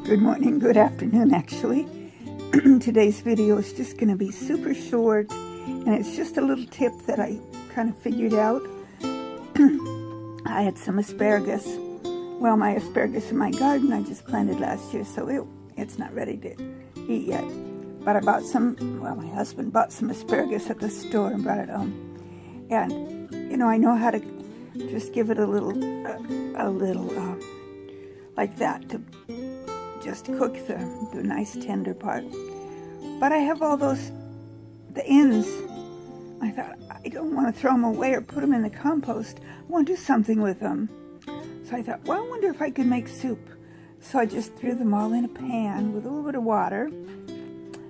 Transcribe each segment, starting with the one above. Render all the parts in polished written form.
Good morning, good afternoon actually. Today's video is just going to be super short, and it's just a little tip that I kind of figured out. I had some asparagus. Well, my asparagus in my garden I just planted last year, so it's not ready to eat yet. But I bought some, well, my husband bought some asparagus at the store and brought it home. And, you know, I know how to just give it a little, like that, to just cook the nice tender part. But I have all the ends. I thought, I don't want to throw them away or put them in the compost. I want to do something with them. So I thought, well, I wonder if I could make soup. So I just threw them all in a pan with a little bit of water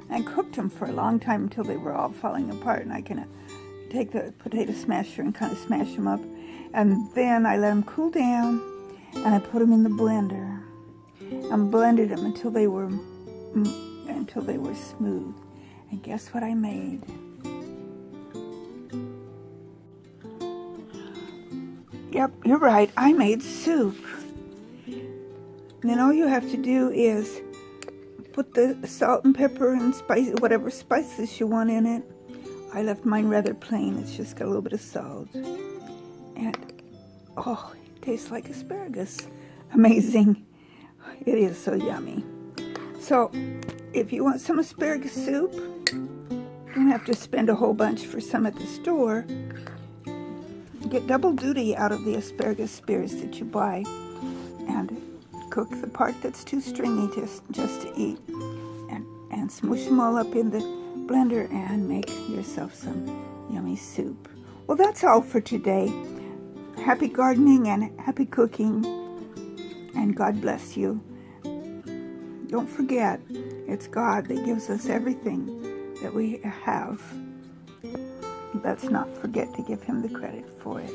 and cooked them for a long time until they were all falling apart. And I can take the potato smasher and kind of smash them up. And then I let them cool down, and I put them in the blender and blended them until they were smooth. And guess what I made? Yep, you're right. I made soup. And then all you have to do is put the salt and pepper and whatever spices you want in it. I left mine rather plain. It's just got a little bit of salt. And, oh, it tastes like asparagus. Amazing. It is so yummy. So, if you want some asparagus soup, you don't have to spend a whole bunch for some at the store. Get double duty out of the asparagus spears that you buy, and cook the part that's too stringy just to eat, and smoosh them all up in the blender and make yourself some yummy soup. Well, that's all for today. Happy gardening and happy cooking, and God bless you. Don't forget, it's God that gives us everything that we have. Let's not forget to give Him the credit for it.